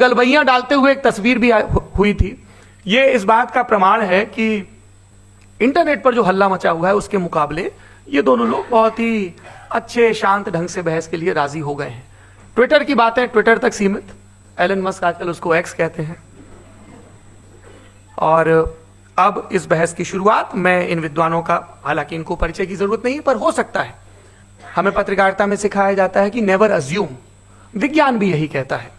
गलबैयां डालते हुए एक तस्वीर भी हुई थी। ये इस बात का प्रमाण है कि इंटरनेट पर जो हल्ला मचा हुआ है उसके मुकाबले ये दोनों लोग बहुत ही अच्छे शांत ढंग से बहस के लिए राजी हो गए हैं। ट्विटर की बातें ट्विटर तक सीमित, एलन मस्क आजकल उसको एक्स कहते हैं। और अब इस बहस की शुरुआत, मैं इन विद्वानों का, हालांकि इनको परिचय की जरूरत नहीं, पर हो सकता है, हमें पत्रकारिता में सिखाया जाता है कि नेवर अज्यूम, विज्ञान भी यही कहता है।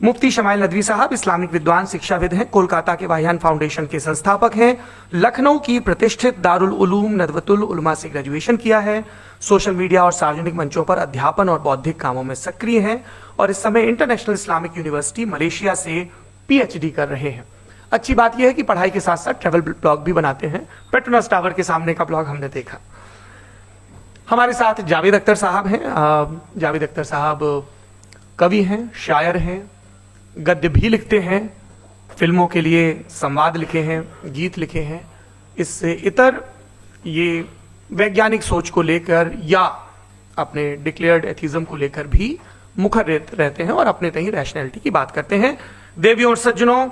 मुफ्ती शमाइल नदवी साहब इस्लामिक विद्वान, शिक्षाविद हैं, कोलकाता के वाहियान फाउंडेशन के संस्थापक हैं, लखनऊ की प्रतिष्ठित दारुल उलूम नदवतुल उलमा से ग्रेजुएशन किया है, सोशल मीडिया और सार्वजनिक मंचों पर अध्यापन और बौद्धिक कामों में सक्रिय हैं और इस समय इंटरनेशनल इस्लामिक यूनिवर्सिटी मलेशिया से पीएचडी कर रहे हैं। अच्छी बात यह है कि पढ़ाई के साथ साथ ट्रैवल ब्लॉग भी बनाते हैं। पेट्रोनस टावर के सामने का ब्लॉग हमने देखा। हमारे साथ जावेद अख्तर साहब हैं। जावेद अख्तर साहब कवि हैं, शायर हैं, गद्य भी लिखते हैं, फिल्मों के लिए संवाद लिखे हैं, गीत लिखे हैं। इससे इतर ये वैज्ञानिक सोच को लेकर या अपने डिक्लेयर्ड एथिज्म को लेकर भी मुखर रहते हैं और अपने तहीं रैशनैलिटी की बात करते हैं। देवियों और सज्जनों,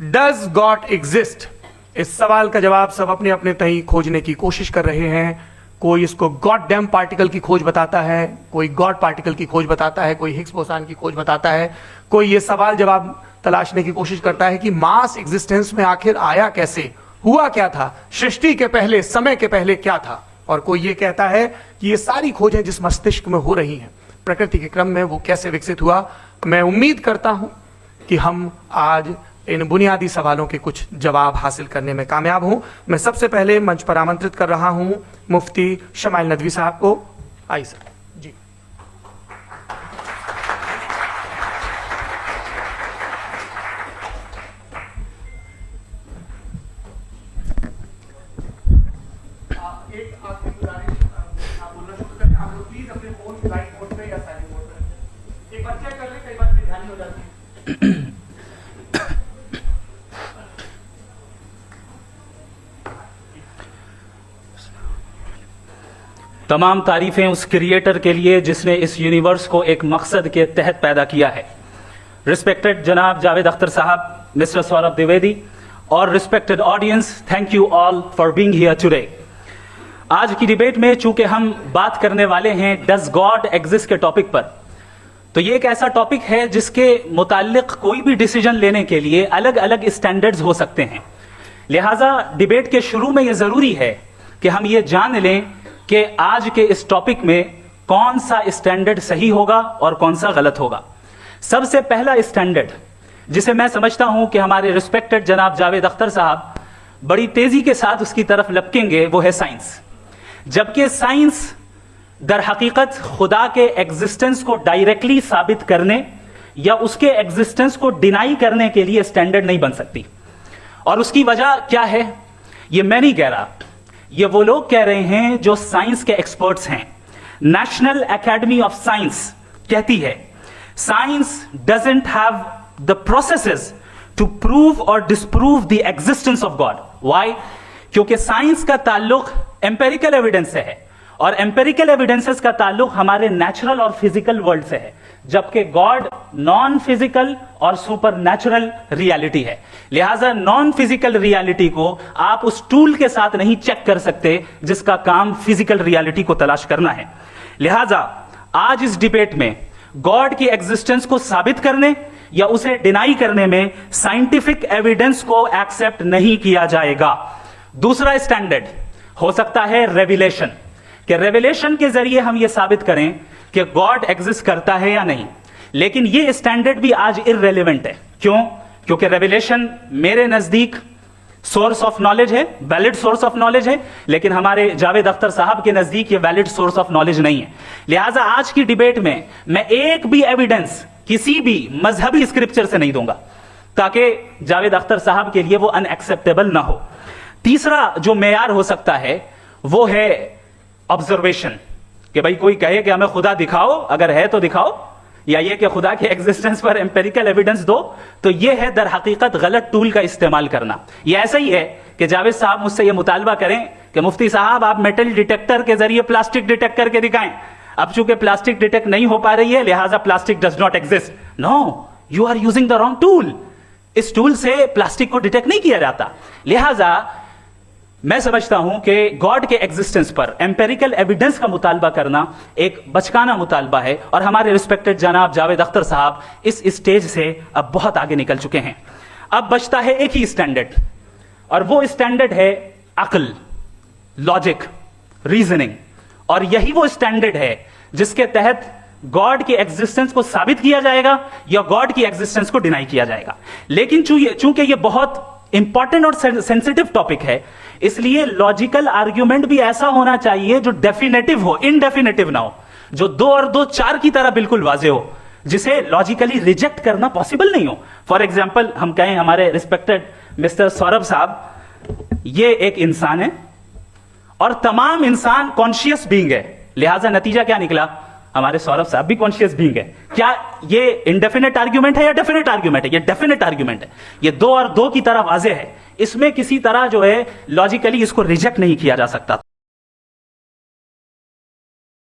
डज गॉड एग्जिस्ट? इस सवाल का जवाब सब अपने अपने तहीं खोजने की कोशिश कर रहे हैं। कोई इसको गॉड डैम पार्टिकल की खोज बताता है, कोई गॉड पार्टिकल की खोज बताता है, कोई हिग्स बोसान की खोज बताता है, कोई ये सवाल जवाब तलाशने की कोशिश करता है कि मास एग्जिस्टेंस में आखिर आया कैसे, हुआ क्या था, सृष्टि के पहले, समय के पहले क्या था। और कोई ये कहता है कि ये सारी खोजें जिस मस्तिष्क में हो रही हैं प्रकृति के क्रम में, वो कैसे विकसित हुआ। मैं उम्मीद करता हूं कि हम आज इन बुनियादी सवालों के कुछ जवाब हासिल करने में कामयाब हूं। मैं सबसे पहले मंच पर आमंत्रित कर रहा हूं मुफ्ती शमाइल नदवी साहब को। आइए सर जी। एक आखिरी गुजारिश, आप बोलना शुरू करें। आप लोग प्लीज अपने फोन फ्लाइट मोड पे या साइलेंट मोड पे रखें। एक बार चेक कर ले, कई बार बेध्यानी हो जाती है। तमाम तारीफें उस क्रिएटर के लिए जिसने इस यूनिवर्स को एक मकसद के तहत पैदा किया है। रिस्पेक्टेड जनाब जावेद अख्तर साहब, मिस्टर सौरभ द्विवेदी और respected audience, thank you all for being here today. आज की डिबेट में चूंकि हम बात करने वाले हैं डज गॉड एग्जिस्ट के टॉपिक पर, तो ये एक ऐसा टॉपिक है जिसके मुताल्लिक कोई भी डिसीजन लेने के लिए अलग अलग स्टैंडर्ड्स हो सकते हैं। लिहाजा डिबेट के शुरू में यह जरूरी है कि हम ये जान लें कि आज के इस टॉपिक में कौन सा स्टैंडर्ड सही होगा और कौन सा गलत होगा। सबसे पहला स्टैंडर्ड जिसे मैं समझता हूं कि हमारे रिस्पेक्टेड जनाब जावेद अख्तर साहब बड़ी तेजी के साथ उसकी तरफ लपकेंगे, वो है साइंस। जबकि साइंस दर हकीकत खुदा के एग्जिस्टेंस को डायरेक्टली साबित करने या उसके एग्जिस्टेंस को डिनाई करने के लिए स्टैंडर्ड नहीं बन सकती। और उसकी वजह क्या है, ये मैं नहीं कह रहा, ये वो लोग कह रहे हैं जो साइंस के एक्सपर्ट्स हैं। नेशनल एकेडमी ऑफ साइंस कहती है science doesn't have the processes to prove और disprove the existence of God. Why? क्योंकि साइंस का ताल्लुक एम्पेरिकल एविडेंस से है और एम्पेरिकल एविडेंसेस का ताल्लुक हमारे नेचुरल और फिजिकल वर्ल्ड से है, जबकि गॉड नॉन फिजिकल और सुपर नेचुरल रियलिटी है। लिहाजा नॉन फिजिकल रियलिटी को आप उस टूल के साथ नहीं चेक कर सकते जिसका काम फिजिकल रियलिटी को तलाश करना है। लिहाजा आज इस डिबेट में गॉड की एग्जिस्टेंस को साबित करने या उसे डिनाई करने में साइंटिफिक एविडेंस को एक्सेप्ट नहीं किया जाएगा। दूसरा स्टैंडर्ड हो सकता है रेविलेशन, कि रेविलेशन के जरिए हम यह साबित करें कि गॉड एग्जिस्ट करता है या नहीं। लेकिन यह स्टैंडर्ड भी आज इररेलेवेंट है। क्यों? क्योंकि रेविलेशन मेरे नजदीक सोर्स ऑफ नॉलेज है, वैलिड सोर्स ऑफ नॉलेज है, लेकिन हमारे जावेद अख्तर साहब के नजदीक यह वैलिड सोर्स ऑफ नॉलेज नहीं है। लिहाजा आज की डिबेट में मैं एक भी एविडेंस किसी भी मजहबी स्क्रिप्चर से नहीं दूंगा ताकि जावेद अख्तर साहब के लिए वो अनएक्सेप्टेबल ना हो। तीसरा जो मेयार हो सकता है वो है ऑब्जर्वेशन, कि भाई कोई कहे कि हमें खुदा दिखाओ, अगर है तो दिखाओ, या ये कि खुदा के एग्जिस्टेंस पर एम्पेरिकल एविडेंस दो, तो ये है दर हकीकत गलत टूल का इस्तेमाल करना। ये ऐसा ही है कि जावेद साहब मुझसे ये मुतालबा करें कि मुफ्ती साहब आप मेटल डिटेक्टर के जरिए प्लास्टिक डिटेक्ट करके दिखाएं। अब चूंकि प्लास्टिक डिटेक्ट नहीं हो पा रही है लिहाजा plastic does not exist. No, you are using the wrong tool. इस टूल से प्लास्टिक को डिटेक्ट नहीं किया जाता। लिहाजा मैं समझता हूं कि गॉड के एग्जिस्टेंस पर एम्पेरिकल एविडेंस का मुतालबा करना एक बचकाना मुतालबा है, और हमारे रिस्पेक्टेड जनाब जावेद अख्तर साहब इस स्टेज से अब बहुत आगे निकल चुके हैं। अब बचता है एक ही स्टैंडर्ड, और वो स्टैंडर्ड है अक्ल, लॉजिक, रीजनिंग। और यही वो स्टैंडर्ड है जिसके तहत गॉड के एग्जिस्टेंस को साबित किया जाएगा या गॉड की एग्जिस्टेंस को डिनाई किया जाएगा। लेकिन चूंकि ये बहुत इंपॉर्टेंट और सेंसिटिव टॉपिक है, इसलिए लॉजिकल आर्ग्यूमेंट भी ऐसा होना चाहिए जो डेफिनेटिव हो, इनडेफिनेटिव ना हो, जो 2 और 2 4 की तरह बिल्कुल वाजे हो, जिसे लॉजिकली रिजेक्ट करना पॉसिबल नहीं हो। फॉर एग्जाम्पल हम कहें हमारे रिस्पेक्टेड मिस्टर सौरभ साहब ये एक इंसान है और तमाम इंसान कॉन्शियस बीइंग है, लिहाजा नतीजा क्या निकला, हमारे सौरभ साहब भी कॉन्शियस बीइंग है। क्या ये इनडेफिनेट आर्ग्यूमेंट है या डेफिनेट आर्ग्यूमेंट है? ये डेफिनेट आर्ग्यूमेंट है। ये 2 और 2 की तरह वाजे है, इसमें किसी तरह जो है लॉजिकली इसको रिजेक्ट नहीं किया जा सकता।